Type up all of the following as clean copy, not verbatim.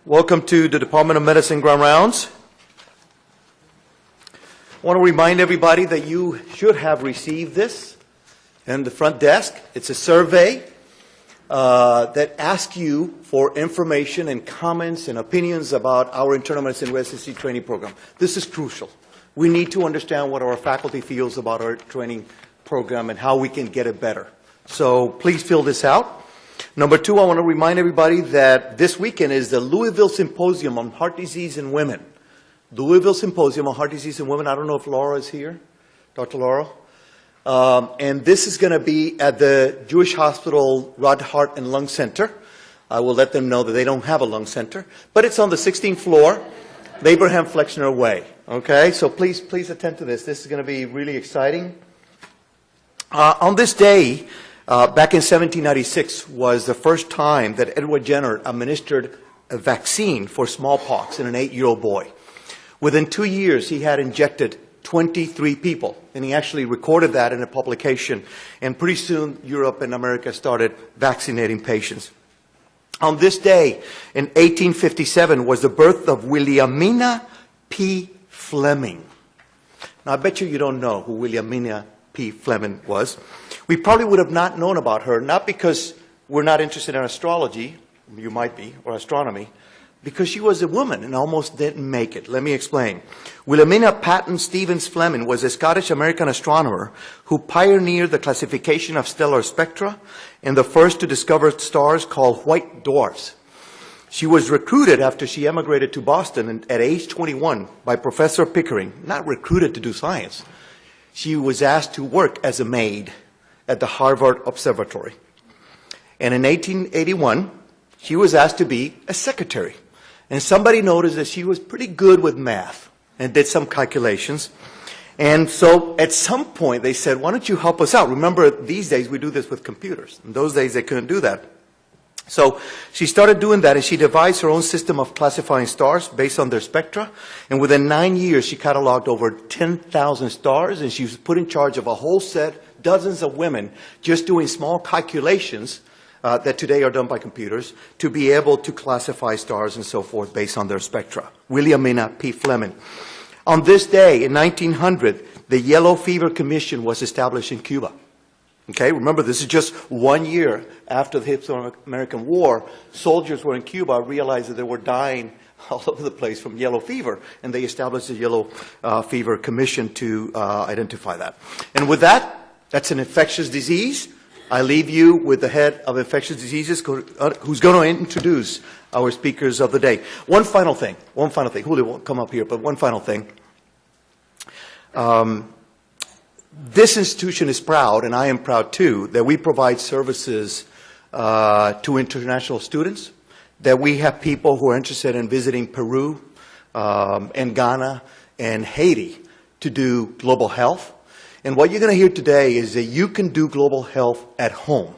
Welcome to the Department of Medicine Ground Rounds. I want to remind everybody that you should have received this in the front desk. It's a survey that asks you for information and comments and opinions about our internal medicine residency training program. This is crucial. We need to understand what our faculty feels about our training program and how we can get it better. So please fill this out. Number two, I want to remind everybody that this weekend is the Louisville Symposium on Heart Disease in Women. Louisville Symposium on Heart Disease in Women. I don't know if Laura is here, Dr. Laura. And this is going to be at the Jewish Hospital Rod, Heart, and Lung Center. I will let them know that they don't have a lung center. But it's on the 16th floor, the Abraham Flexner Way. Okay, so please attend to this. This is going to be really exciting. On this day, back in 1796 was the first time that Edward Jenner administered a vaccine for smallpox in an 8-year-old boy. Within 2 years, he had injected 23 people, and he actually recorded that in a publication. And pretty soon, Europe and America started vaccinating patients. On this day, in 1857, was the birth of Williamina P. Fleming. Now, I bet you don't know who Williamina P. Fleming was. We probably would have not known about her, not because we're not interested in astrology, you might be, or astronomy, because she was a woman and almost didn't make it. Let me explain. Wilhelmina Patton Stevens Fleming was a Scottish-American astronomer who pioneered the classification of stellar spectra and the first to discover stars called white dwarfs. She was recruited after she emigrated to Boston at age 21 by Professor Pickering, not recruited to do science. She was asked to work as a maid at the Harvard Observatory. And in 1881, she was asked to be a secretary. And somebody noticed that she was pretty good with math and did some calculations. And so at some point they said, why don't you help us out? Remember, these days we do this with computers. In those days they couldn't do that. So she started doing that, and she devised her own system of classifying stars based on their spectra. And within 9 years, she cataloged over 10,000 stars, and she was put in charge of a whole set, dozens of women, just doing small calculations that today are done by computers, to be able to classify stars and so forth based on their spectra. Williamina P. Fleming. On this day, in 1900, the Yellow Fever Commission was established in Cuba. Okay, remember, this is just 1 year after the Hispano-American War. Soldiers were in Cuba, realized that they were dying all over the place from yellow fever, and they established the Yellow Fever Commission to identify that. And with that, that's an infectious disease. I leave you with the head of infectious diseases, who's going to introduce our speakers of the day. One final thing. Julio won't come up here, but one final thing. This institution is proud, and I am proud too, that we provide services to international students, that we have people who are interested in visiting Peru and Ghana and Haiti to do global health. And what you're going to hear today is that you can do global health at home.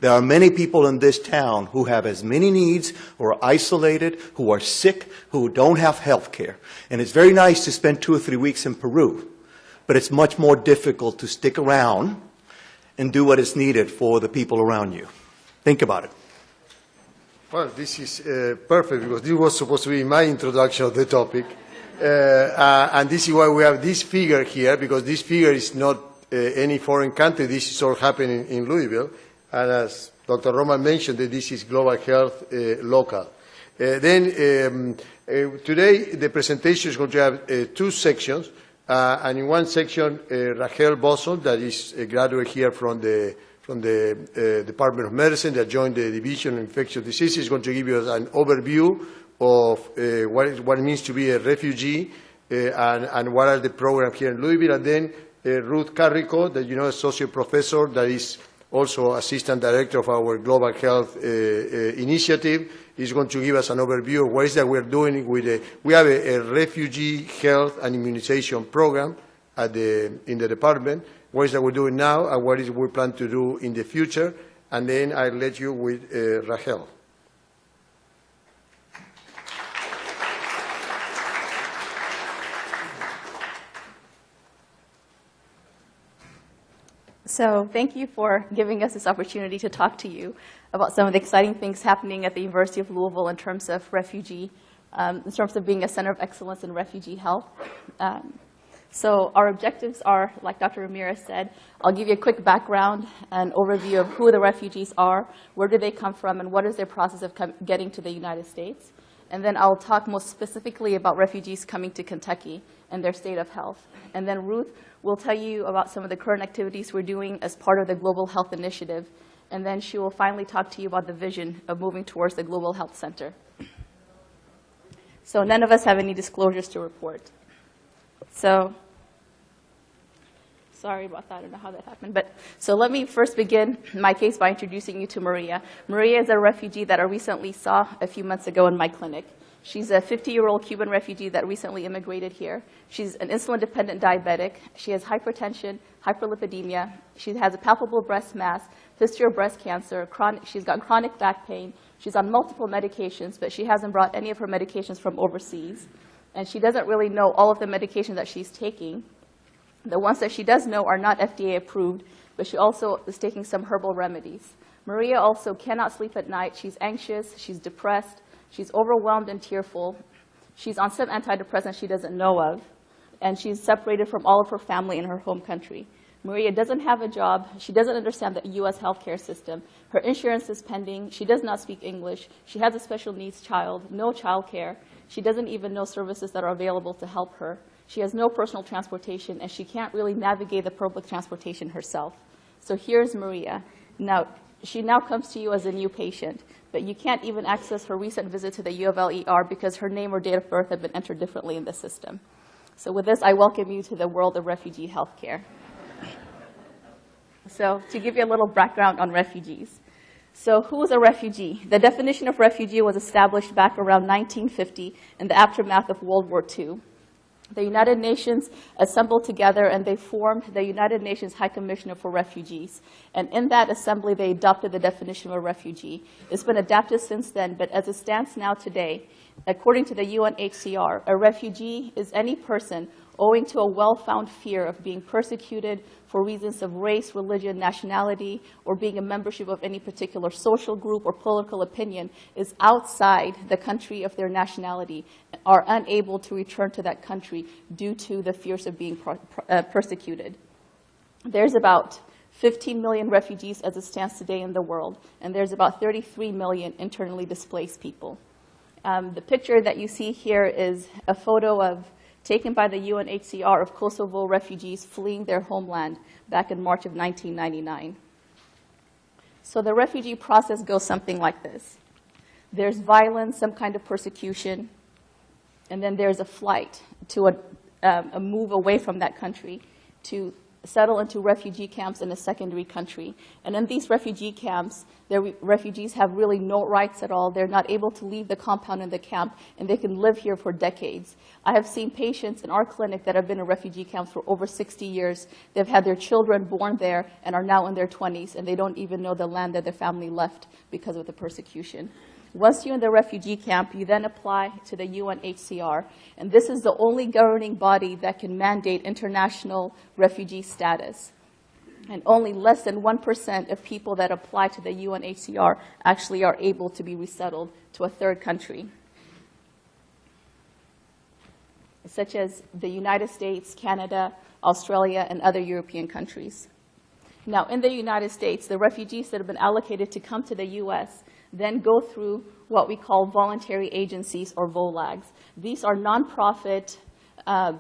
There are many people in this town who have as many needs, who are isolated, who are sick, who don't have health care. And it's very nice to spend 2 or 3 weeks in Peru, but it's much more difficult to stick around and do what is needed for the people around you. Think about it. Well, this is perfect, because this was supposed to be my introduction of the topic. And this is why we have this figure here, because this figure is not any foreign country. This is all happening in Louisville. And as Dr. Roman mentioned, that this is global health local. Then today the presentation is going to have 2 sections. And in one section, Rahel Bosson, that is a graduate here from the Department of Medicine that joined the Division of Infectious Diseases, is going to give you an overview of what it means to be a refugee and what are the programs here in Louisville. And then Ruth Carrico, that associate professor, that is also assistant director of our Global Health Initiative, is going to give us an overview of what is that we're doing with we have a refugee health and immunization program in the department. What is that we're doing now, and what is we plan to do in the future. And then I'll let you with Rahel. So thank you for giving us this opportunity to talk to you about some of the exciting things happening at the University of Louisville in terms of refugee, in terms of being a center of excellence in refugee health. So our objectives are, like Dr. Ramirez said, I'll give you a quick background, an overview of who the refugees are, where do they come from, and what is their process of getting to the United States. And then I'll talk most specifically about refugees coming to Kentucky and their state of health. And then Ruth will tell you about some of the current activities we're doing as part of the Global Health Initiative. And then she will finally talk to you about the vision of moving towards the Global Health Center. So none of us have any disclosures to report. So, sorry about that, I don't know how that happened. But so let me first begin my case by introducing you to Maria. Maria is a refugee that I recently saw a few months ago in my clinic. She's a 50-year-old Cuban refugee that recently immigrated here. She's an insulin-dependent diabetic. She has hypertension, hyperlipidemia. She has a palpable breast mass, history of breast cancer. She's got chronic back pain. She's on multiple medications, but she hasn't brought any of her medications from overseas. And she doesn't really know all of the medications that she's taking. The ones that she does know are not FDA approved, but she also is taking some herbal remedies. Maria also cannot sleep at night. She's anxious. She's depressed. She's overwhelmed and tearful. She's on some antidepressants she doesn't know of. And she's separated from all of her family in her home country. Maria doesn't have a job. She doesn't understand the U.S. healthcare system. Her insurance is pending. She does not speak English. She has a special needs child, no child care. She doesn't even know services that are available to help her. She has no personal transportation, and she can't really navigate the public transportation herself. So here's Maria. Now, she now comes to you as a new patient, but you can't even access her recent visit to the UofL ER because her name or date of birth have been entered differently in the system. So with this, I welcome you to the world of refugee healthcare. So to give you a little background on refugees. So who is a refugee? The definition of refugee was established back around 1950 in the aftermath of World War II. The United Nations assembled together and they formed the United Nations High Commissioner for Refugees. And in that assembly, they adopted the definition of a refugee. It's been adapted since then, but as it stands now today, according to the UNHCR, a refugee is any person owing to a well-founded fear of being persecuted for reasons of race, religion, nationality, or being a membership of any particular social group or political opinion is outside the country of their nationality, are unable to return to that country due to the fears of being persecuted. There's about 15 million refugees as it stands today in the world, and there's about 33 million internally displaced people. The picture that you see here is a photo taken by the UNHCR of Kosovo refugees fleeing their homeland back in March of 1999. So the refugee process goes something like this. There's violence, some kind of persecution, and then there's a flight to a move away from that country to settle into refugee camps in a secondary country. And in these refugee camps, the refugees have really no rights at all. They're not able to leave the compound in the camp, and they can live here for decades. I have seen patients in our clinic that have been in refugee camps for over 60 years. They've had their children born there and are now in their 20s, and they don't even know the land that their family left because of the persecution. Once you're in the refugee camp, you then apply to the UNHCR, and this is the only governing body that can mandate international refugee status. And only less than 1% of people that apply to the UNHCR actually are able to be resettled to a third country, such as the United States, Canada, Australia, and other European countries. Now, in the United States, the refugees that have been allocated to come to the U.S. then go through what we call voluntary agencies, or VOLAGs. These are nonprofit,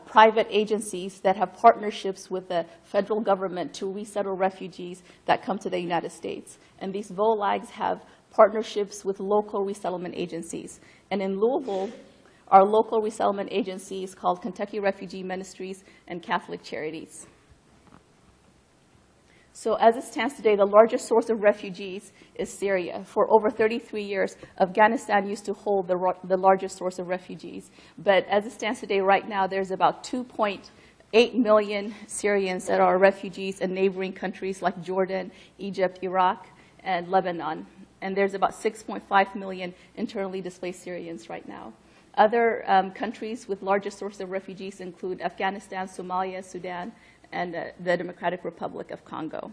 private agencies that have partnerships with the federal government to resettle refugees that come to the United States. And these VOLAGs have partnerships with local resettlement agencies. And in Louisville, our local resettlement agency is called Kentucky Refugee Ministries and Catholic Charities. So as it stands today, the largest source of refugees is Syria. For over 33 years, Afghanistan used to hold the largest source of refugees. But as it stands today, right now, there's about 2.8 million Syrians that are refugees in neighboring countries like Jordan, Egypt, Iraq, and Lebanon. And there's about 6.5 million internally displaced Syrians right now. Other countries with largest source of refugees include Afghanistan, Somalia, Sudan, and the Democratic Republic of Congo.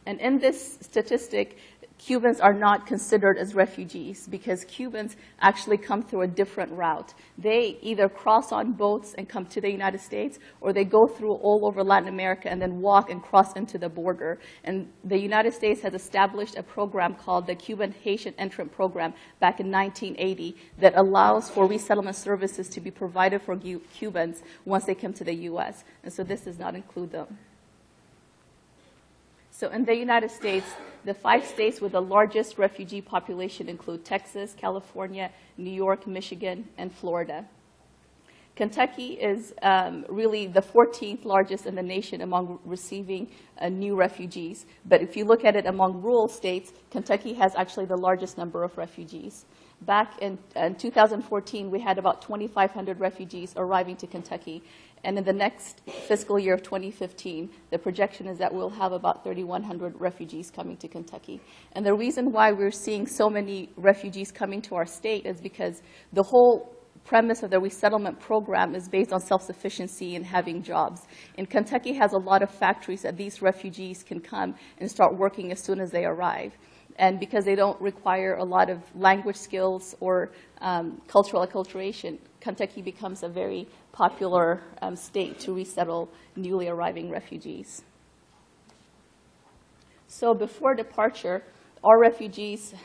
And in this statistic, Cubans are not considered as refugees because Cubans actually come through a different route. They either cross on boats and come to the United States, or they go through all over Latin America and then walk and cross into the border. And the United States has established a program called the Cuban-Haitian Entrant program back in 1980 that allows for resettlement services to be provided for Cubans once they come to the U.S. And so this does not include them. So in the United States, the 5 states with the largest refugee population include Texas, California, New York, Michigan, and Florida. Kentucky is really the 14th largest in the nation among receiving new refugees. But if you look at it among rural states, Kentucky has actually the largest number of refugees. Back in 2014, we had about 2,500 refugees arriving to Kentucky. And in the next fiscal year of 2015, the projection is that we'll have about 3,100 refugees coming to Kentucky. And the reason why we're seeing so many refugees coming to our state is because the whole premise of the resettlement program is based on self-sufficiency and having jobs. And Kentucky has a lot of factories that these refugees can come and start working as soon as they arrive. And because they don't require a lot of language skills or cultural acculturation, Kentucky becomes a very popular state to resettle newly arriving refugees. So before departure, our refugees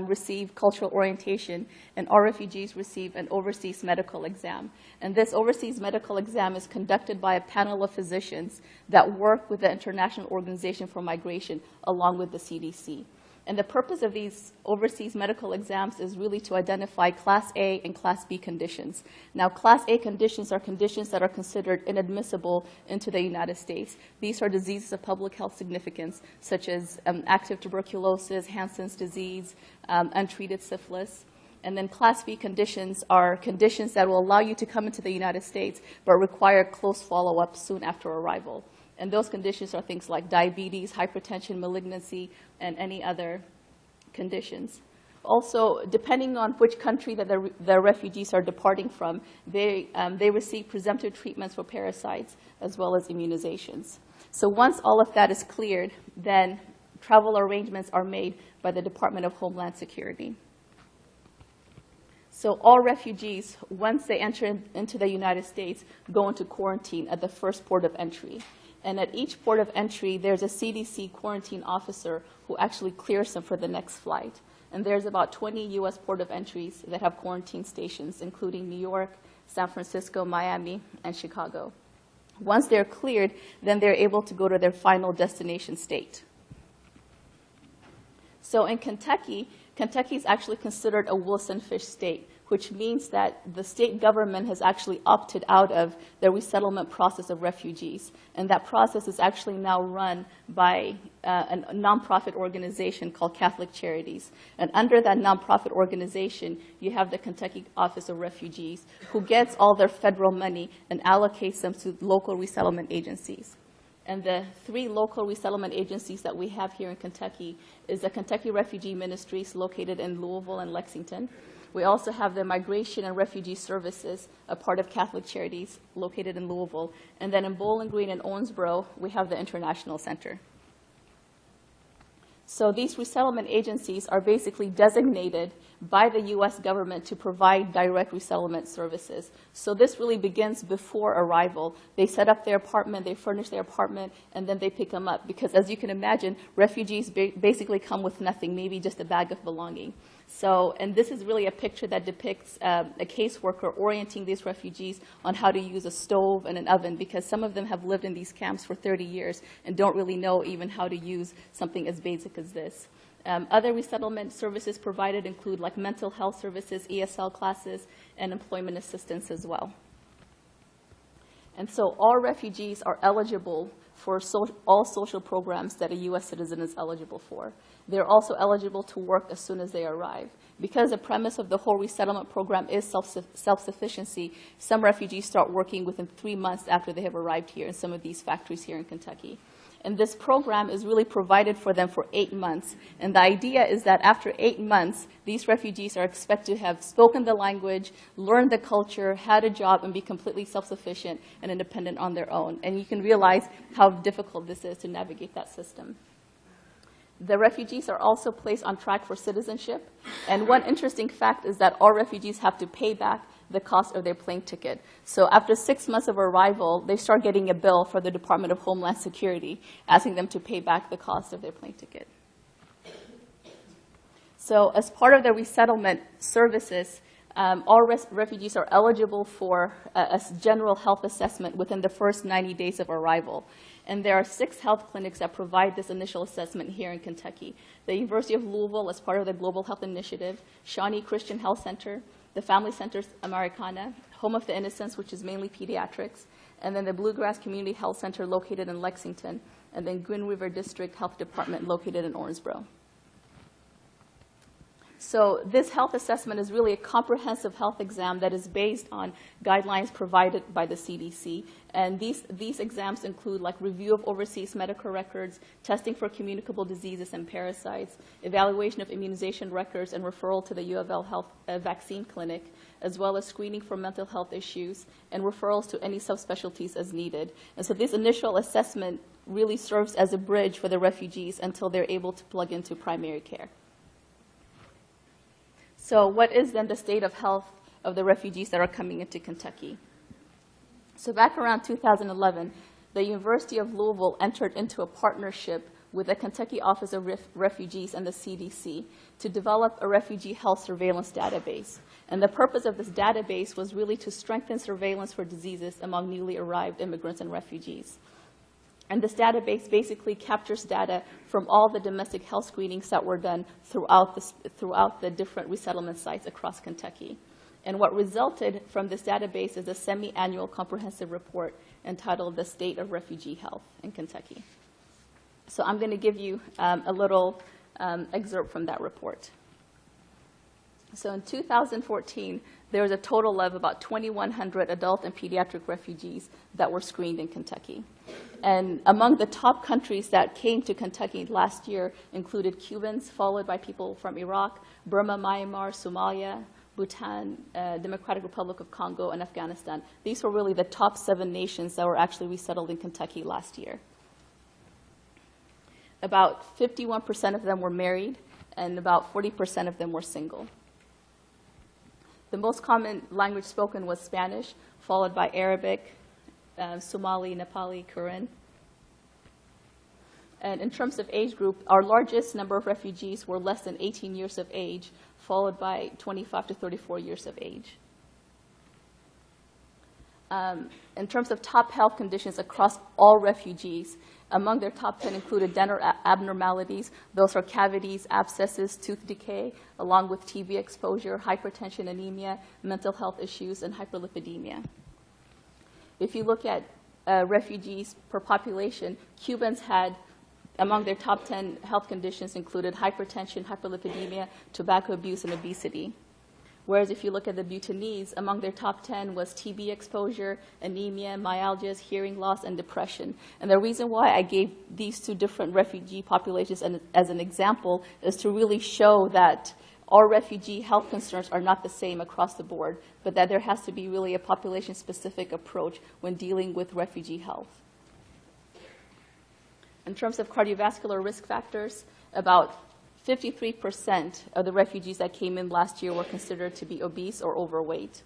receive cultural orientation, and our refugees receive an overseas medical exam. And this overseas medical exam is conducted by a panel of physicians that work with the International Organization for Migration along with the CDC. And the purpose of these overseas medical exams is really to identify Class A and Class B conditions. Now, Class A conditions are conditions that are considered inadmissible into the United States. These are diseases of public health significance, such as active tuberculosis, Hansen's disease, untreated syphilis. And then Class B conditions are conditions that will allow you to come into the United States, but require close follow-up soon after arrival. And those conditions are things like diabetes, hypertension, malignancy, and any other conditions. Also, depending on which country that the refugees are departing from, they receive presumptive treatments for parasites as well as immunizations. So once all of that is cleared, then travel arrangements are made by the Department of Homeland Security. So all refugees, once they enter into the United States, go into quarantine at the first port of entry. And at each port of entry, there's a CDC quarantine officer who actually clears them for the next flight. And there's about 20 U.S. port of entries that have quarantine stations, including New York, San Francisco, Miami, and Chicago. Once they're cleared, then they're able to go to their final destination state. So in Kentucky, Kentucky is actually considered a Wilson fish state, which means that the state government has actually opted out of the resettlement process of refugees. And that process is actually now run by a nonprofit organization called Catholic Charities. And under that nonprofit organization, you have the Kentucky Office of Refugees, who gets all their federal money and allocates them to local resettlement agencies. And the 3 local resettlement agencies that we have here in Kentucky is the Kentucky Refugee Ministries, located in Louisville and Lexington. We also have the Migration and Refugee Services, a part of Catholic Charities, located in Louisville. And then in Bowling Green and Owensboro, we have the International Center. So these resettlement agencies are basically designated by the U.S. government to provide direct resettlement services. So this really begins before arrival. They set up their apartment, they furnish their apartment, and then they pick them up. Because as you can imagine, refugees basically come with nothing, maybe just a bag of belonging. So, and this is really a picture that depicts a caseworker orienting these refugees on how to use a stove and an oven, because some of them have lived in these camps for 30 years and don't really know even how to use something as basic as this. Other resettlement services provided include like mental health services, ESL classes, and employment assistance as well. And so all refugees are eligible for all social programs that a U.S. citizen is eligible for. They're also eligible to work as soon as they arrive. Because the premise of the whole resettlement program is self-sufficiency, some refugees start working within 3 months after they have arrived here in some of these factories here in Kentucky. And this program is really provided for them for 8 months. And the idea is that after 8 months, these refugees are expected to have spoken the language, learned the culture, had a job, and be completely self-sufficient and independent on their own. And you can realize how difficult this is to navigate that system. The refugees are also placed on track for citizenship. And one interesting fact is that all refugees have to pay back the cost of their plane ticket. So after 6 months of arrival, they start getting a bill for the Department of Homeland Security, asking them to pay back the cost of their plane ticket. So as part of the resettlement services, all refugees are eligible for a general health assessment within the first 90 days of arrival. And there are 6 health clinics that provide this initial assessment here in Kentucky. The University of Louisville, as part of the Global Health Initiative, Shawnee Christian Health Center, the Family Centers Americana, Home of the Innocents, which is mainly pediatrics, and then the Bluegrass Community Health Center located in Lexington, and then Green River District Health Department located in Owensboro. So this health assessment is really a comprehensive health exam that is based on guidelines provided by the CDC. And these exams include like review of overseas medical records, testing for communicable diseases and parasites, evaluation of immunization records, and referral to the UofL health vaccine clinic, as well as screening for mental health issues and referrals to any subspecialties as needed. And so this initial assessment really serves as a bridge for the refugees until they're able to plug into primary care. So what is then the state of health of the refugees that are coming into Kentucky? So back around 2011, the University of Louisville entered into a partnership with the Kentucky Office of Refugees and the CDC to develop a refugee health surveillance database. And the purpose of this database was really to strengthen surveillance for diseases among newly arrived immigrants and refugees. And this database basically captures data from all the domestic health screenings that were done throughout the different resettlement sites across Kentucky. And what resulted from this database is a semi-annual comprehensive report entitled The State of Refugee Health in Kentucky. So I'm going to give you a little excerpt from that report. So in 2014, there was a total of about 2,100 adult and pediatric refugees that were screened in Kentucky. And among the top countries that came to Kentucky last year included Cubans, followed by people from Iraq, Burma, Myanmar, Somalia, Bhutan, Democratic Republic of Congo, and Afghanistan. These were really the top 7 nations that were actually resettled in Kentucky last year. About 51% of them were married, and about 40% of them were single. The most common language spoken was Spanish, followed by Arabic, Somali, Nepali, Karen. And in terms of age group, our largest number of refugees were less than 18 years of age, followed by 25 to 34 years of age. In terms of top health conditions across all refugees, among their top 10 included dental abnormalities. Those are cavities, abscesses, tooth decay, along with TB exposure, hypertension, anemia, mental health issues, and hyperlipidemia. If you look at refugees per population, Cubans had, among their top 10 health conditions included hypertension, hyperlipidemia, tobacco abuse, and obesity. Whereas if you look at the Bhutanese, among their top 10 was TB exposure, anemia, myalgias, hearing loss, and depression. And the reason why I gave these 2 different refugee populations as an example is to really show that all refugee health concerns are not the same across the board, but that there has to be really a population-specific approach when dealing with refugee health. In terms of cardiovascular risk factors, about 53% of the refugees that came in last year were considered to be obese or overweight.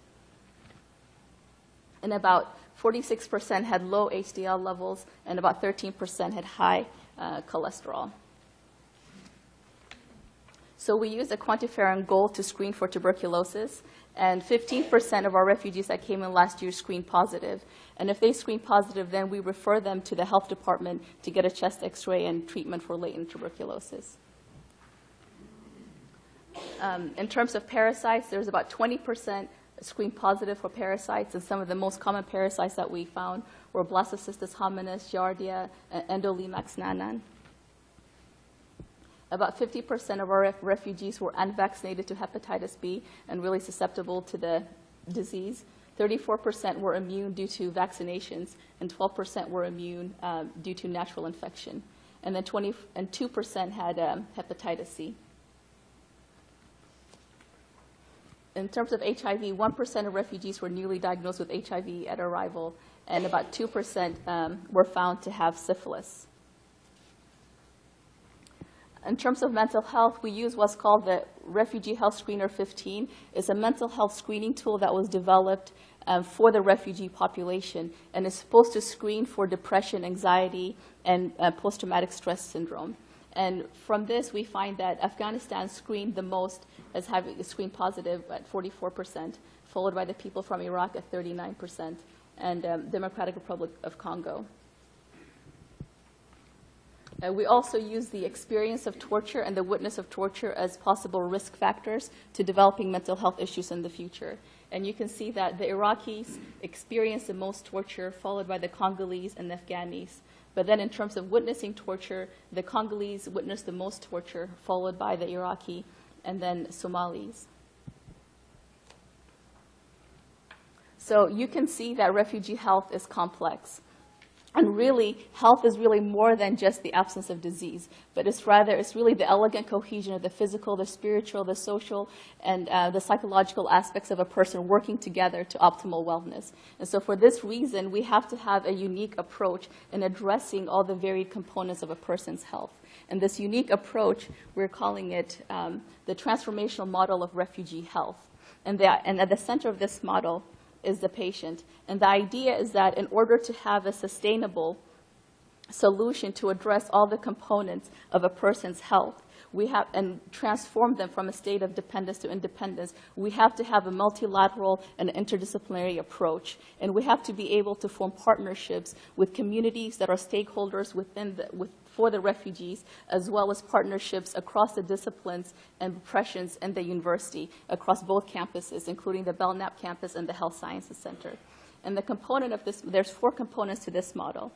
And about 46% had low HDL levels, and about 13% had high cholesterol. So we used a quantiferin gold to screen for tuberculosis, and 15% of our refugees that came in last year screened positive. And if they screen positive, then we refer them to the health department to get a chest x-ray and treatment for latent tuberculosis. In terms of parasites, there's about 20% screened positive for parasites, and some of the most common parasites that we found were Blastocystis hominis, Giardia, and Endolimax nanan. About 50% of our refugees were unvaccinated to hepatitis B and really susceptible to the disease. 34% were immune due to vaccinations, and 12% were immune due to natural infection. And then 2% had hepatitis C. In terms of HIV, 1% of refugees were newly diagnosed with HIV at arrival, and about 2% were found to have syphilis. In terms of mental health, we use what's called the Refugee Health Screener 15. It's a mental health screening tool that was developed for the refugee population, and is supposed to screen for depression, anxiety, and post-traumatic stress syndrome. And from this, we find that Afghanistan screened the most, as having screened positive at 44%, followed by the people from Iraq at 39%, and Democratic Republic of Congo. We also use the experience of torture and the witness of torture as possible risk factors to developing mental health issues in the future. And you can see that the Iraqis experience the most torture, followed by the Congolese and the Afghanis. But then in terms of witnessing torture, the Congolese witnessed the most torture, followed by the Iraqi, and then Somalis. So you can see that refugee health is complex. And really, health is really more than just the absence of disease, but it's really the elegant cohesion of the physical, the spiritual, the social, and the psychological aspects of a person working together to optimal wellness. And so for this reason, we have to have a unique approach in addressing all the varied components of a person's health. And this unique approach, we're calling it the transformational model of refugee health. And at the center of this model is the patient. And the idea is that in order to have a sustainable solution to address all the components of a person's health, and transform them from a state of dependence to independence, we have to have a multilateral and interdisciplinary approach. And we have to be able to form partnerships with communities that are stakeholders for the refugees, as well as partnerships across the disciplines and professions in the university, across both campuses, including the Belknap campus and the Health Sciences Center. And the component of this, there's 4 components to this model.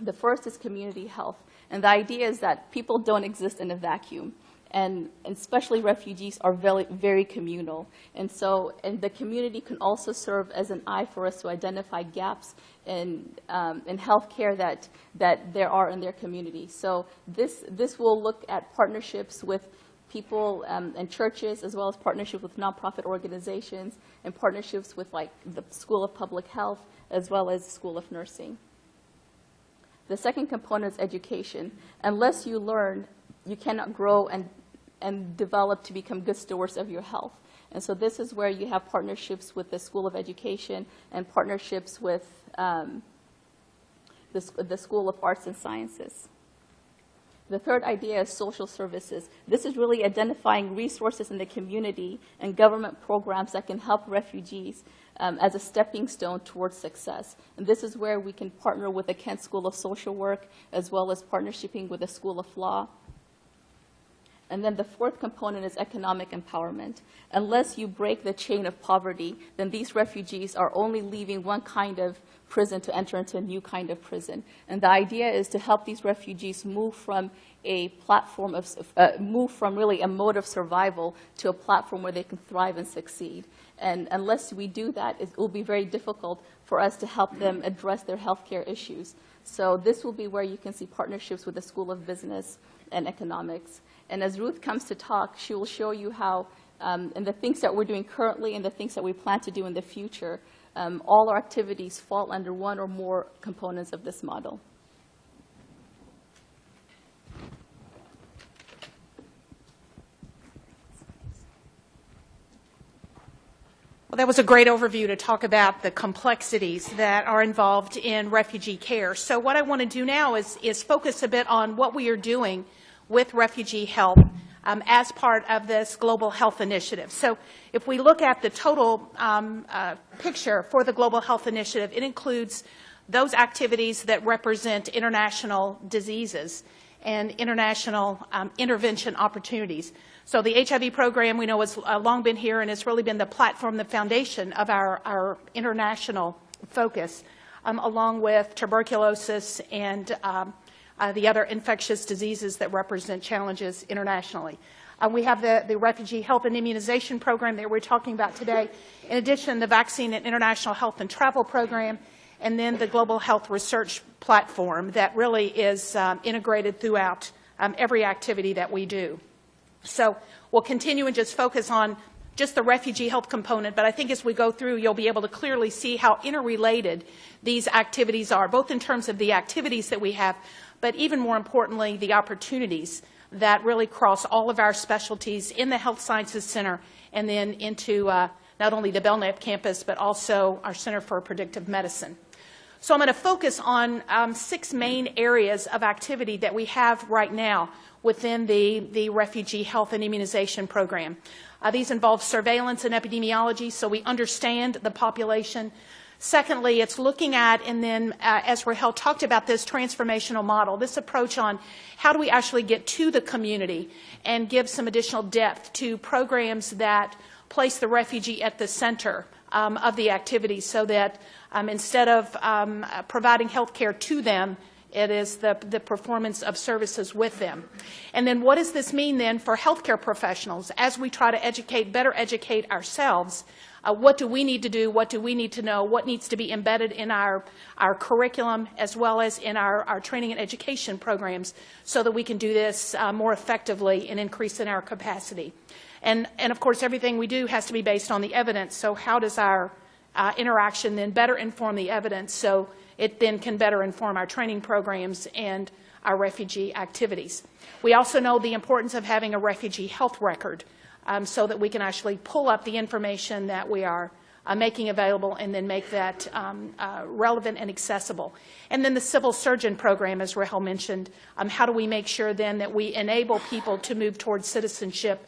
The first is community health. And the idea is that people don't exist in a vacuum. And especially refugees are very, very communal. And the community can also serve as an eye for us to identify gaps in health care that there are in their community. So this will look at partnerships with people and churches, as well as partnerships with nonprofit organizations, and partnerships with like the School of Public Health, as well as the School of Nursing. The second component is education. Unless you learn, you cannot grow and develop to become good stewards of your health. And so this is where you have partnerships with the School of Education and partnerships with the School of Arts and Sciences. The third idea is social services. This is really identifying resources in the community and government programs that can help refugees as a stepping stone towards success. And this is where we can partner with the Kent School of Social Work, as well as partnershiping with the School of Law. And then the fourth component is economic empowerment. Unless you break the chain of poverty, then these refugees are only leaving one kind of prison to enter into a new kind of prison. And the idea is to help these refugees move from a platform of, move from really a mode of survival to a platform where they can thrive and succeed. And unless we do that, it will be very difficult for us to help them address their healthcare issues. So this will be where you can see partnerships with the School of Business and Economics. And as Ruth comes to talk, she will show you how, and the things that we're doing currently and the things that we plan to do in the future, all our activities fall under one or more components of this model. Well, that was a great overview to talk about the complexities that are involved in refugee care. So what I want to do now is focus a bit on what we are doing with refugee help as part of this global health initiative. So if we look at the total picture for the global health initiative, it includes those activities that represent international diseases and international intervention opportunities. So the HIV program, we know, has long been here, and it's really been the platform, the foundation of our international focus, along with tuberculosis and the other infectious diseases that represent challenges internationally. We have the Refugee Health and Immunization Program that we're talking about today. In addition, the Vaccine and International Health and Travel Program, and then the Global Health Research Platform that really is integrated throughout every activity that we do. So we'll continue and just focus on just the refugee health component, but I think as we go through, you'll be able to clearly see how interrelated these activities are, both in terms of the activities that we have, but even more importantly, the opportunities that really cross all of our specialties in the Health Sciences Center and then into not only the Belknap campus, but also our Center for Predictive Medicine. So I'm going to focus on 6 main areas of activity that we have right now within the Refugee Health and Immunization Program. These involve surveillance and epidemiology, so we understand the population. Secondly, it's looking at, and then as Rahel talked about, this transformational model, this approach on how do we actually get to the community and give some additional depth to programs that place the refugee at the center of the activity, so that instead of providing health care to them, it is the performance of services with them. And then what does this mean then for healthcare professionals as we try to better educate ourselves? What do we need to do? What do we need to know? What needs to be embedded in our curriculum as well as in our training and education programs so that we can do this more effectively and increase in our capacity? And of course, everything we do has to be based on the evidence. So how does our interaction then better inform the evidence so it then can better inform our training programs and our refugee activities? We also know the importance of having a refugee health record so that we can actually pull up the information that we are making available and then make that relevant and accessible. And then the civil surgeon program, as Rahel mentioned, how do we make sure then that we enable people to move towards citizenship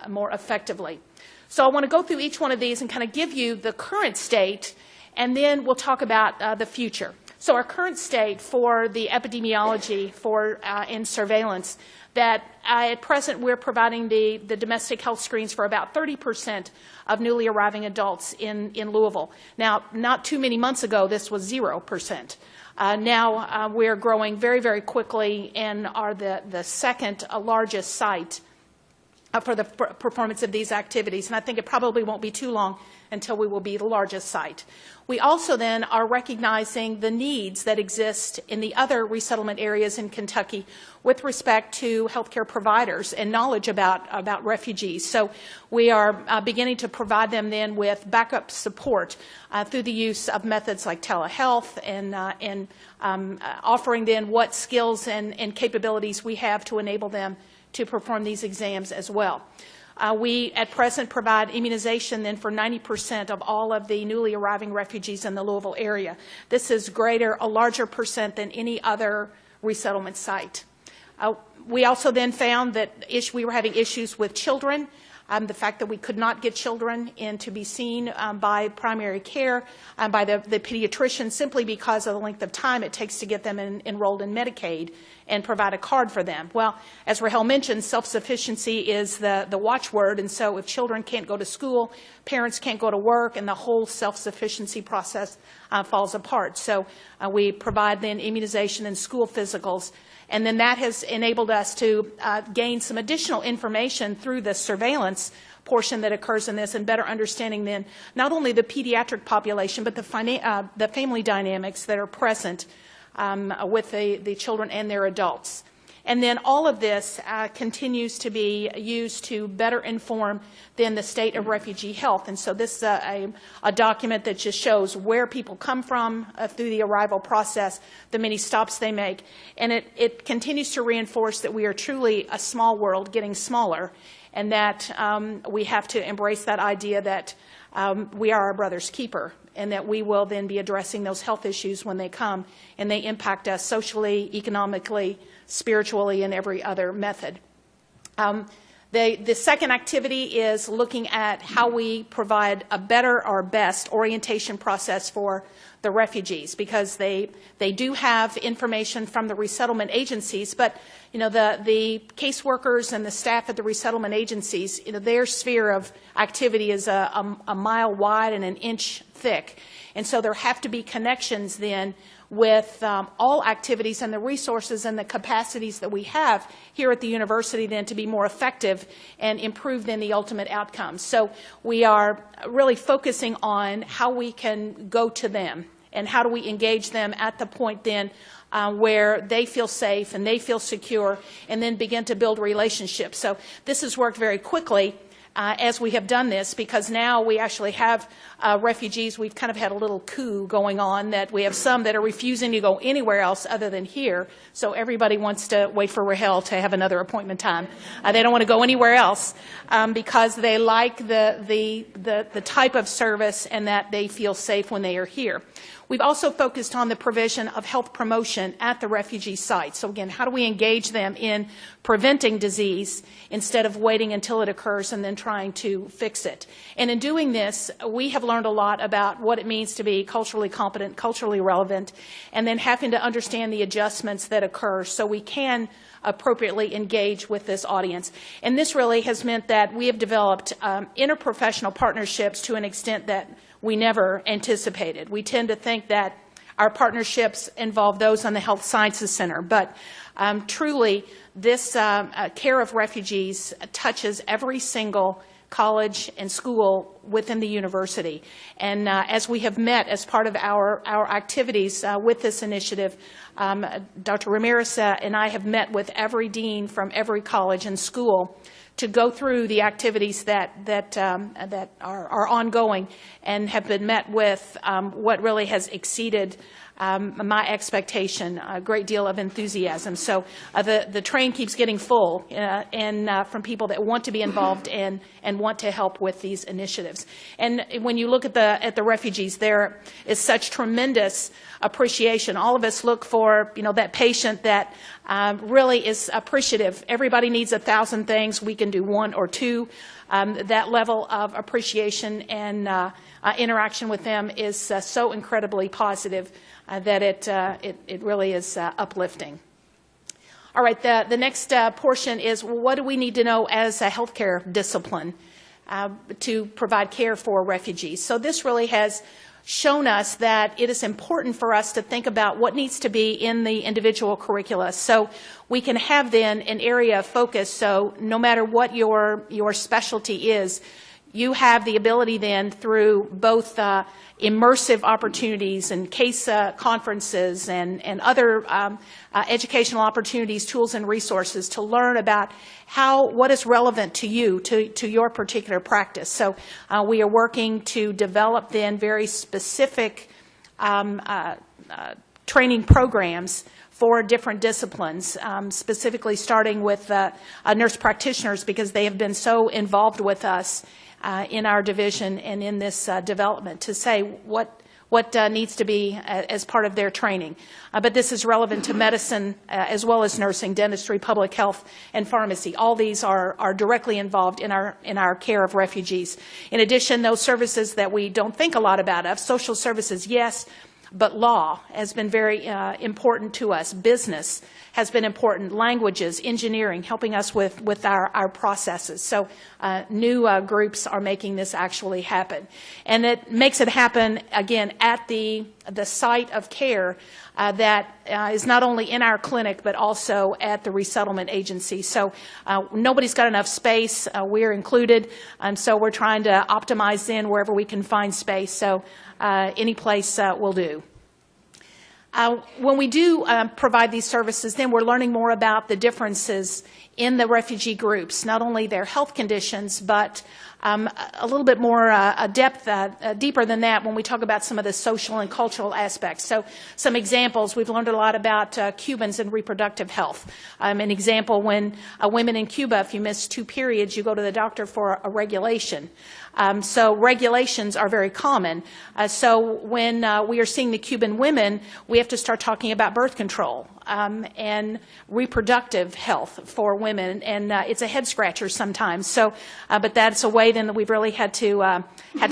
more effectively? So I want to go through each one of these and kind of give you the current state, and then we'll talk about the future. So our current state for the epidemiology in surveillance, that at present we're providing the domestic health screens for about 30% of newly arriving adults in Louisville. Now, not too many months ago, this was 0%. Now we're growing very, very quickly and are the second largest site for the performance of these activities. And I think it probably won't be too long until we will be the largest site. We also then are recognizing the needs that exist in the other resettlement areas in Kentucky with respect to healthcare providers and knowledge about refugees. So we are beginning to provide them then with backup support through the use of methods like telehealth and offering then what skills and capabilities we have to enable them to perform these exams as well. We, at present, provide immunization then for 90% of all of the newly arriving refugees in the Louisville area. This is a larger percent than any other resettlement site. We also then found that we were having issues with children. The fact that we could not get children in to be seen by primary care, by the pediatrician, simply because of the length of time it takes to get them enrolled in Medicaid and provide a card for them. Well, as Rahel mentioned, self-sufficiency is the watchword, and so if children can't go to school, parents can't go to work, and the whole self-sufficiency process falls apart. So we provide then immunization and school physicals. And then that has enabled us to gain some additional information through the surveillance portion that occurs in this, and better understanding then not only the pediatric population, but the family dynamics that are present with the children and their adults. And then all of this continues to be used to better inform then the state of refugee health. And so this is a document that just shows where people come from through the arrival process, the many stops they make. And it continues to reinforce that we are truly a small world getting smaller, and that we have to embrace that idea that we are our brother's keeper, and that we will then be addressing those health issues when they come, and they impact us socially, economically, spiritually, and every other method. The second activity is looking at how we provide a better or best orientation process for the refugees, because they do have information from the resettlement agencies, but the caseworkers and the staff at the resettlement agencies, their sphere of activity is a mile wide and an inch thick, and so there have to be connections then with all activities and the resources and the capacities that we have here at the university then to be more effective and improve then the ultimate outcomes. So we are really focusing on how we can go to them and how do we engage them at the point then where they feel safe and they feel secure, and then begin to build relationships. So this has worked very quickly. as we have done this, because now we actually have refugees. We've kind of had a little coup going on, that we have some that are refusing to go anywhere else other than here. So everybody wants to wait for Rahel to have another appointment time. They don't want to go anywhere else because they like the type of service and that they feel safe when they are here. We've also focused on the provision of health promotion at the refugee site. So again, how do we engage them in preventing disease instead of waiting until it occurs and then trying to fix it? And in doing this, we have learned a lot about what it means to be culturally competent, culturally relevant, and then having to understand the adjustments that occur so we can appropriately engage with this audience. And this really has meant that we have developed interprofessional partnerships to an extent that we never anticipated. We tend to think that our partnerships involve those on the Health Sciences Center, but truly this care of refugees touches every single college and school within the university. And as we have met as part of our activities with this initiative, Dr. Ramirez and I have met with every dean from every college and school to go through the activities that are ongoing and have been met with what really has exceeded my expectation, a great deal of enthusiasm. So the train keeps getting full and from people that want to be involved and want to help with these initiatives. And when you look at the refugees, there is such tremendous appreciation. All of us look for, that patient that really is appreciative. Everybody needs 1,000 things. We can do 1 or 2. That level of appreciation and interaction with them is so incredibly positive that it really is uplifting. All right, the next portion is, what do we need to know as a healthcare discipline to provide care for refugees? So this really has shown us that it is important for us to think about what needs to be in the individual curricula so we can have then an area of focus. So no matter what your specialty is, you have the ability then through both immersive opportunities and case conferences and other educational opportunities, tools and resources to learn about what is relevant to you, to your particular practice. So we are working to develop then very specific training programs for different disciplines, specifically starting with nurse practitioners, because they have been so involved with us in our division and in this development to say what needs to be as part of their training. But this is relevant to medicine as well as nursing, dentistry, public health, and pharmacy. All these are directly involved in our care of refugees. In addition, those services that we don't think a lot about, social services, yes, but law has been very important to us. Business has been important. Languages, engineering, helping us with our processes. So new groups are making this actually happen. And it makes it happen, again, at the site of care that is not only in our clinic, but also at the resettlement agency. So nobody's got enough space. We're included. And so we're trying to optimize in wherever we can find space. So any place will do. When we do provide these services, then we're learning more about the differences in the refugee groups, not only their health conditions, but a little bit more deeper than that when we talk about some of the social and cultural aspects. So some examples, we've learned a lot about Cubans and reproductive health. An example, when women in Cuba, if you miss 2 periods, you go to the doctor for a regulation. So regulations are very common. So when we are seeing the Cuban women, we have to start talking about birth control and reproductive health for women, and it's a head scratcher sometimes. So, but that's a way then that we've really had to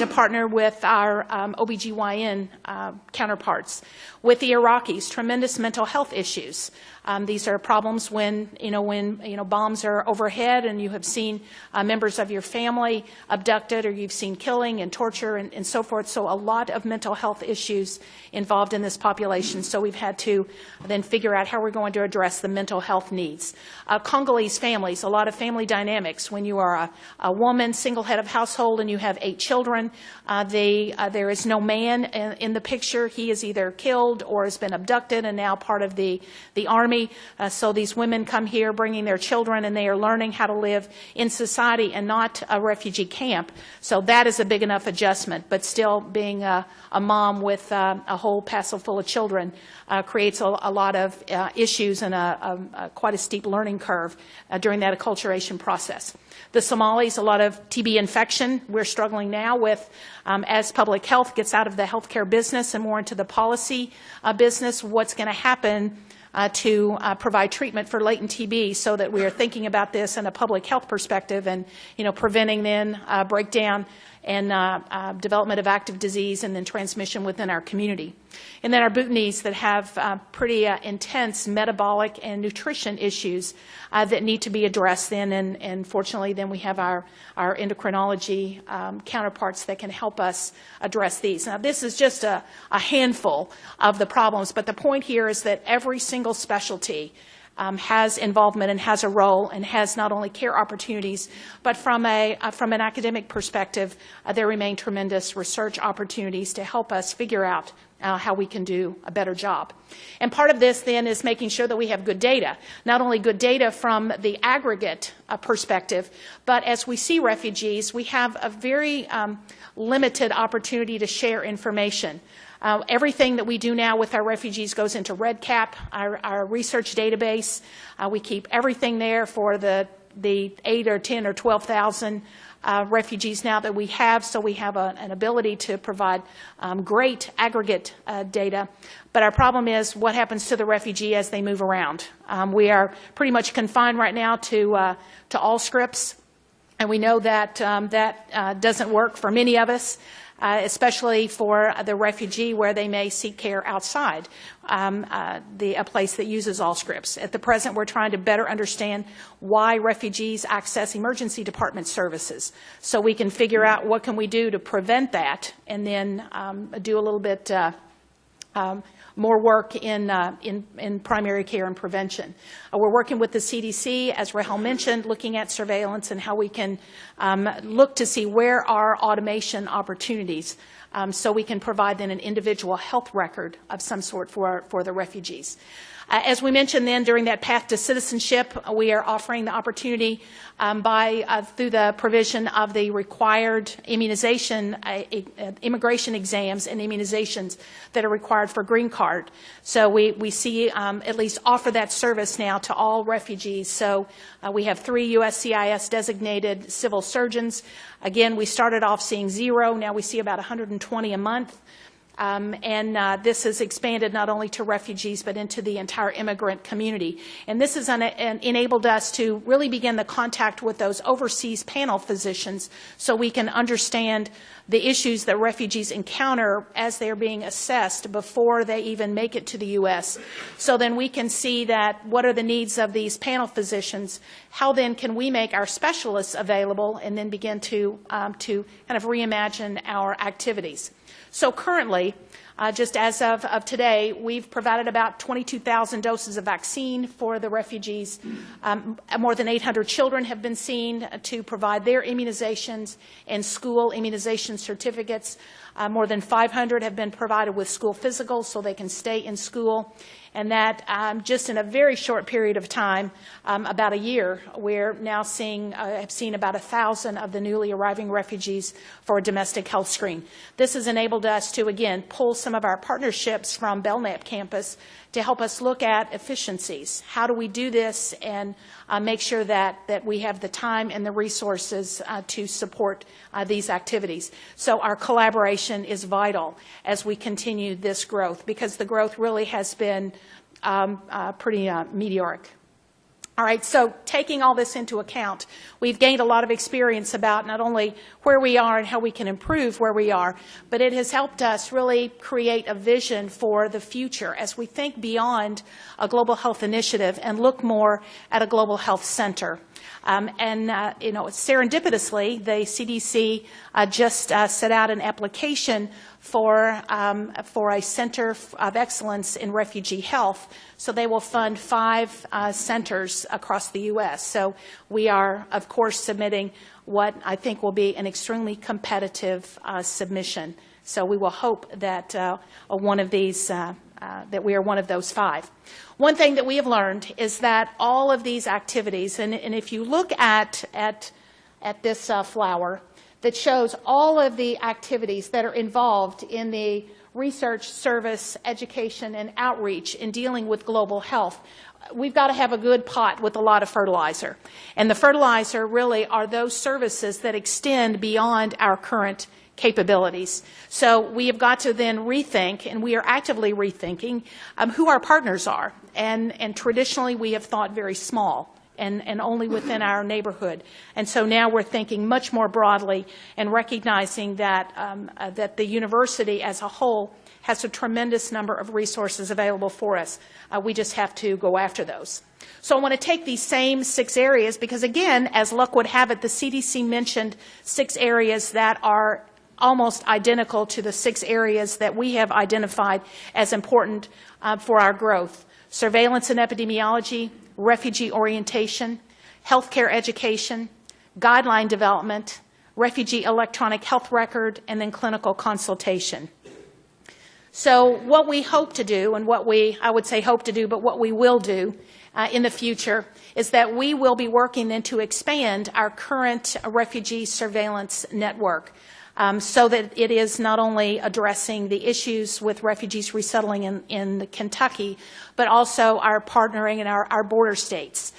partner with our OBGYN counterparts. With the Iraqis, tremendous mental health issues. These are problems when bombs are overhead and you have seen members of your family abducted, or you've seen killing and torture and so forth. So a lot of mental health issues involved in this population. So we've had to then figure out how we're going to address the mental health needs. Congolese families, a lot of family dynamics. When you are a woman, single head of household, and you have 8 children, there is no man in the picture. He is either killed or has been abducted and now part of the army. economy. So these women come here bringing their children, and they are learning how to live in society and not a refugee camp. So that is a big enough adjustment. But still, being a mom with a whole parcel full of children creates a lot of issues and quite a steep learning curve during that acculturation process. The Somalis, a lot of TB infection. We're struggling now with, as public health gets out of the healthcare business and more into the policy business, what's going to happen to provide treatment for latent TB, so that we are thinking about this in a public health perspective and, preventing then breakdown and development of active disease and then transmission within our community. And then our Bhutanese that have pretty intense metabolic and nutrition issues that need to be addressed then, and fortunately then we have our endocrinology counterparts that can help us address these. Now this is just a handful of the problems, but the point here is that every single specialty has involvement and has a role and has not only care opportunities, but from an academic perspective, there remain tremendous research opportunities to help us figure out how we can do a better job. And part of this then is making sure that we have good data, not only good data from the aggregate perspective, but as we see refugees, we have a very limited opportunity to share information. Everything that we do now with our refugees goes into REDCap, our research database. We keep everything there for the 8 or 10 or 12,000 refugees now that we have, so we have an ability to provide great aggregate data. But our problem is what happens to the refugee as they move around. We are pretty much confined right now to all scripts, and we know that that doesn't work for many of us. Especially for the refugee where they may seek care outside a place that uses all scripts. At the present, we're trying to better understand why refugees access emergency department services, so we can figure out what can we do to prevent that, and then do a little bit more work in primary care and prevention. We're working with the CDC, as Rahel mentioned, looking at surveillance and how we can look to see where are automation opportunities, so we can provide then an individual health record of some sort for the refugees. As we mentioned then, during that path to citizenship, we are offering the opportunity through the provision of the required immunization, immigration exams and immunizations that are required for green card. So we see at least offer that service now to all refugees. So we have 3 USCIS designated civil surgeons. Again, we started off seeing 0. Now we see about 120 a month. This has expanded not only to refugees but into the entire immigrant community. And this has enabled us to really begin the contact with those overseas panel physicians, so we can understand the issues that refugees encounter as they're being assessed before they even make it to the U.S. So then we can see that what are the needs of these panel physicians, how then can we make our specialists available, and then begin to kind of reimagine our activities. So currently, just as of today, we've provided about 22,000 doses of vaccine for the refugees. More than 800 children have been seen to provide their immunizations and school immunization certificates. More than 500 have been provided with school physicals so they can stay in school. And that just in a very short period of time, about a year, we're now have seen about 1,000 of the newly arriving refugees for a domestic health screen. This has enabled us to, again, pull some of our partnerships from Belknap campus to help us look at efficiencies. How do we do this and make sure that we have the time and the resources to support these activities? So our collaboration is vital as we continue this growth, because the growth really has been pretty meteoric. All right, so taking all this into account, we've gained a lot of experience about not only where we are and how we can improve where we are, but it has helped us really create a vision for the future as we think beyond a global health initiative and look more at a global health center. Serendipitously, the CDC just set out an application for a center of excellence in refugee health. So they will fund 5 centers across the U.S. So we are, of course, submitting what I think will be an extremely competitive submission. So we will hope that one of these one of those 5. One thing that we have learned is that all of these activities, and if you look at this flower that shows all of the activities that are involved in the research, service, education, and outreach in dealing with global health, we've got to have a good pot with a lot of fertilizer. And the fertilizer really are those services that extend beyond our current capabilities. So we have got to then rethink, and we are actively rethinking, who our partners are. And traditionally we have thought very small and only within our neighborhood. And so now we're thinking much more broadly and recognizing that, that the university as a whole has a tremendous number of resources available for us. We just have to go after those. So I want to take these same 6 areas because, again, as luck would have it, the CDC mentioned 6 areas that are almost identical to the 6 areas that we have identified as important for our growth: surveillance and epidemiology, refugee orientation, healthcare education, guideline development, refugee electronic health record, and then clinical consultation. So what we hope to do, and what I would say hope to do, but what we will do in the future is that we will be working then to expand our current refugee surveillance network. So that it is not only addressing the issues with refugees resettling in Kentucky, but also our partnering in our border states.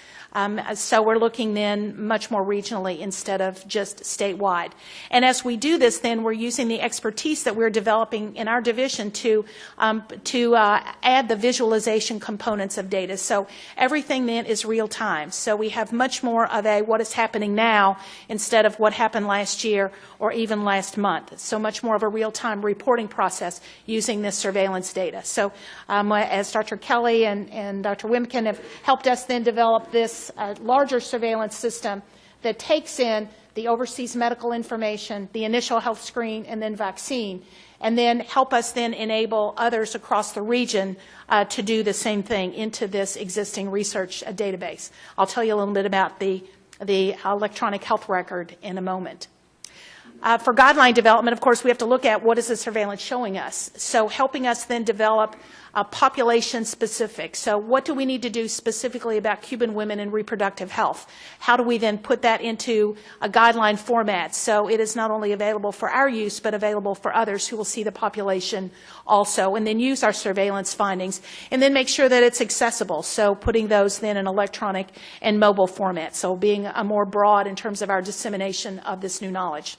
So we're looking then much more regionally instead of just statewide. And as we do this, then we're using the expertise that we're developing in our division to add the visualization components of data. So everything then is real time. So we have much more of a what is happening now instead of what happened last year or even last month. So much more of a real time reporting process using this surveillance data. So as Dr. Kelly and Dr. Wimkin have helped us then develop this larger surveillance system that takes in the overseas medical information, the initial health screen, and then vaccine, and then help us then enable others across the region to do the same thing into this existing research database. I'll tell you a little bit about the electronic health record in a moment. For guideline development, of course, we have to look at what is the surveillance showing us. So helping us then develop population specific. So what do we need to do specifically about Cuban women and reproductive health? How do we then put that into a guideline format so it is not only available for our use but available for others who will see the population also, and then use our surveillance findings and then make sure that it's accessible. So putting those then in electronic and mobile format. So being more broad in terms of our dissemination of this new knowledge.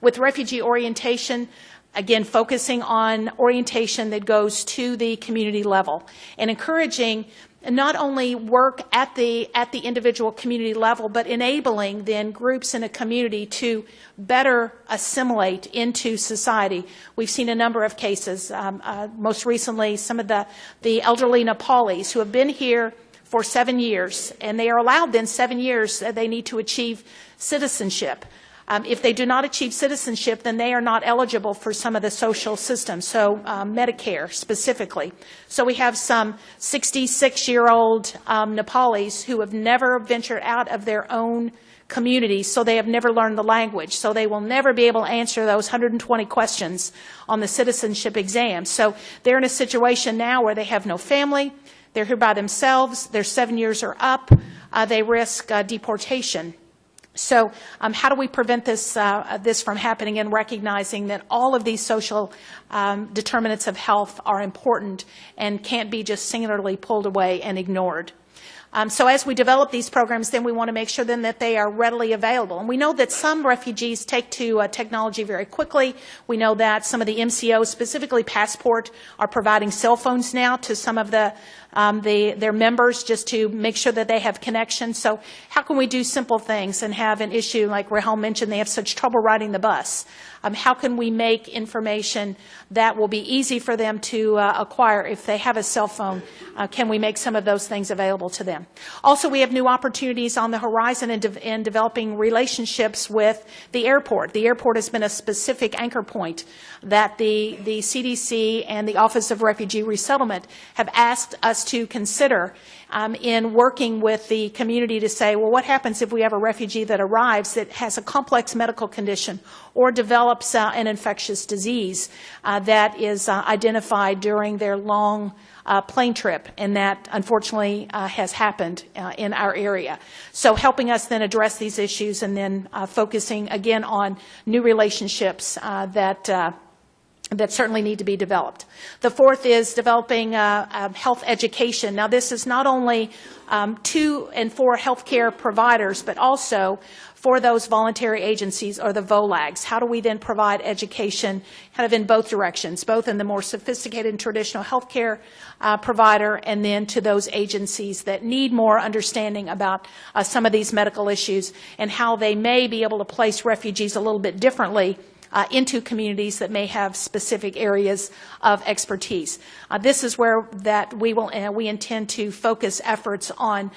With refugee orientation, again, focusing on orientation that goes to the community level and encouraging not only work at the individual community level, but enabling then groups in a community to better assimilate into society. We've seen a number of cases, most recently some of the elderly Nepalis who have been here for 7 years, and they are allowed then 7 years that they need to achieve citizenship. If they do not achieve citizenship, then they are not eligible for some of the social systems, so Medicare specifically. So we have some 66-year-old Nepalis who have never ventured out of their own community, so they have never learned the language. So they will never be able to answer those 120 questions on the citizenship exam. So they're in a situation now where they have no family, they're here by themselves, their 7 years are up, they risk deportation. So how do we prevent this from happening, and recognizing that all of these social determinants of health are important and can't be just singularly pulled away and ignored? So as we develop these programs, then we want to make sure then that they are readily available. And we know that some refugees take to technology very quickly. We know that some of the MCOs, specifically Passport, are providing cell phones now to some of their members just to make sure that they have connection. So how can we do simple things and have an issue like Rahel mentioned, they have such trouble riding the bus? How can we make information that will be easy for them to acquire if they have a cell phone? Can we make some of those things available to them? Also, we have new opportunities on the horizon in developing relationships with the airport. The airport has been a specific anchor point that the CDC and the Office of Refugee Resettlement have asked us us to consider in working with the community to say, well, what happens if we have a refugee that arrives that has a complex medical condition or develops an infectious disease that is identified during their long plane trip, and that unfortunately has happened in our area. So helping us then address these issues and then focusing again on new relationships that certainly need to be developed. The fourth is developing health education. Now, this is not only to and for healthcare providers, but also for those voluntary agencies or the VOLAGs. How do we then provide education kind of in both directions, both in the more sophisticated and traditional healthcare provider and then to those agencies that need more understanding about some of these medical issues and how they may be able to place refugees a little bit differently into communities that may have specific areas of expertise. This is where that we intend to focus efforts on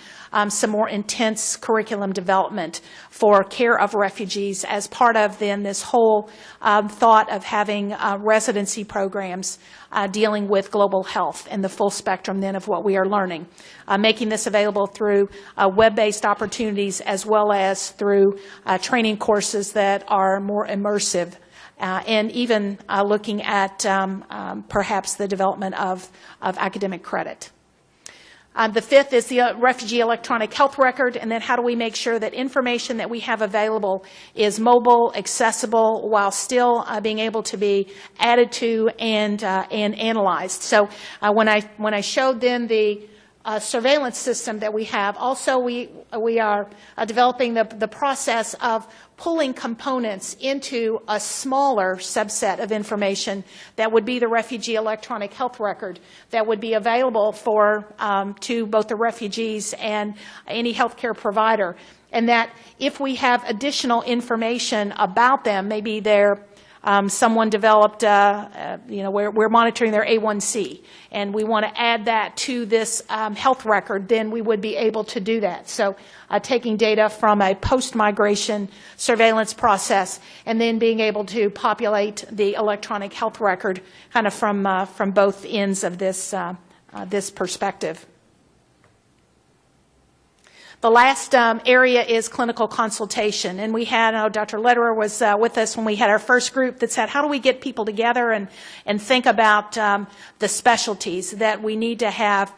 some more intense curriculum development for care of refugees as part of then this whole thought of having residency programs dealing with global health and the full spectrum then of what we are learning. Making this available through web-based opportunities as well as through training courses that are more immersive. And even looking at perhaps the development of academic credit. The fifth is the refugee electronic health record, and then how do we make sure that information that we have available is mobile, accessible, while still being able to be added to and analyzed. So when I showed then the surveillance system that we have, also we are developing the process of pulling components into a smaller subset of information that would be the refugee electronic health record that would be available for to both the refugees and any healthcare provider. And that if we have additional information about them, maybe they're someone developed, we're monitoring their A1C, and we want to add that to this health record, then we would be able to do that. So taking data from a post-migration surveillance process and then being able to populate the electronic health record kind of from both ends of this perspective. The last area is clinical consultation, and we had, Dr. Lederer was with us when we had our first group that said, how do we get people together and think about the specialties that we need to have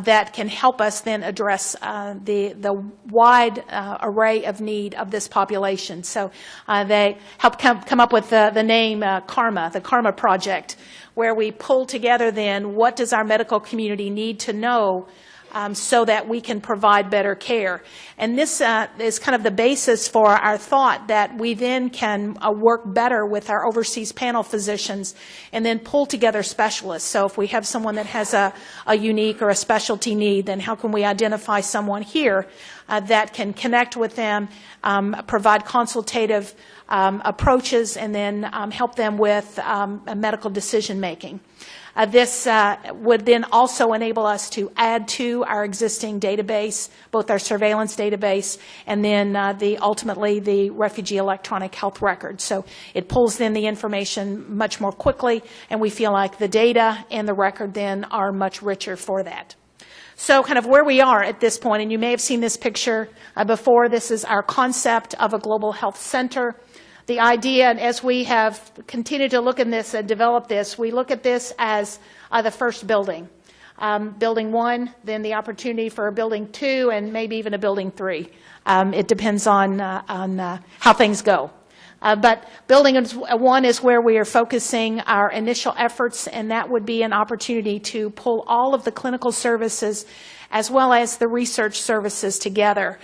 that can help us then address the wide array of need of this population. So they helped come up with the name CARMA, the CARMA Project, where we pull together then what does our medical community need to know so that we can provide better care. And this is kind of the basis for our thought that we then can work better with our overseas panel physicians and then pull together specialists. So if we have someone that has a unique or a specialty need, then how can we identify someone here that can connect with them, provide consultative approaches, and then help them with medical decision making. This would then also enable us to add to our existing database, both our surveillance database and then ultimately the refugee electronic health record. So it pulls in the information much more quickly, and we feel like the data and the record then are much richer for that. So kind of where we are at this point, and you may have seen this picture before, this is our concept of a global health center. The idea, and as we have continued to look at this and develop this, we look at this as the first building. Building 1, then the opportunity for a building 2, and maybe even a building 3. It depends on how things go. But building 1 is where we are focusing our initial efforts, and that would be an opportunity to pull all of the clinical services as well as the research services together.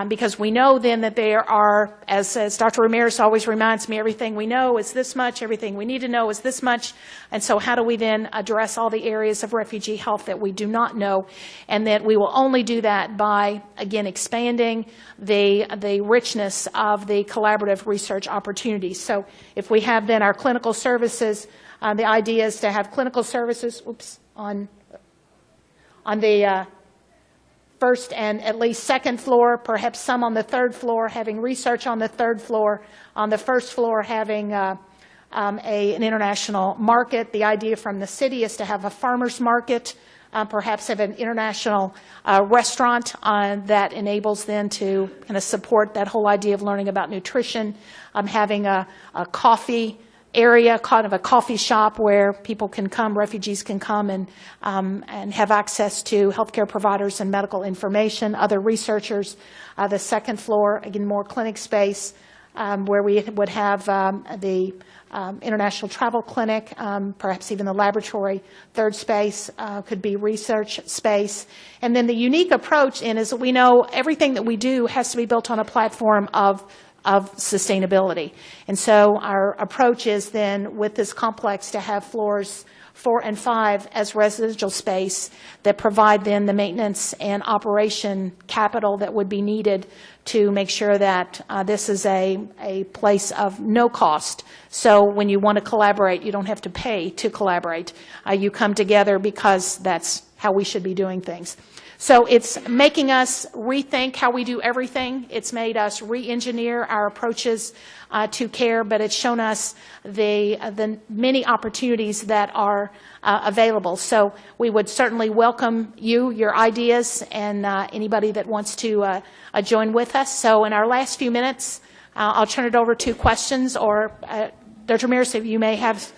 Because we know then that there are, as Dr. Ramirez always reminds me, everything we know is this much, everything we need to know is this much. And so how do we then address all the areas of refugee health that we do not know? And that we will only do that by, again, expanding the richness of the collaborative research opportunities. So if we have then our clinical services, the idea is to have clinical services on the first and at least second floor, perhaps some on the third floor, having research on the third floor, on the first floor having an international market. The idea from the city is to have a farmer's market perhaps have an international restaurant that enables them to kind of support that whole idea of learning about nutrition, having a coffee area, kind of a coffee shop where people can come, refugees can come and have access to healthcare providers and medical information, other researchers. The second floor, again, more clinic space, where we would have the international travel clinic, perhaps even the laboratory. Third space could be research space. And then the unique approach is that we know everything that we do has to be built on a platform of sustainability. And so our approach is then with this complex to have floors 4 and 5 as residential space that provide then the maintenance and operation capital that would be needed to make sure that this is a place of no cost. So when you want to collaborate, you don't have to pay to collaborate. You come together because that's how we should be doing things. So it's making us rethink how we do everything. It's made us re-engineer our approaches to care, but it's shown us the many opportunities that are available. So we would certainly welcome your ideas, and anybody that wants to join with us. So in our last few minutes, I'll turn it over to questions, or Dr. Mears, if you may have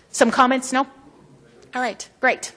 some comments. No? All right, great.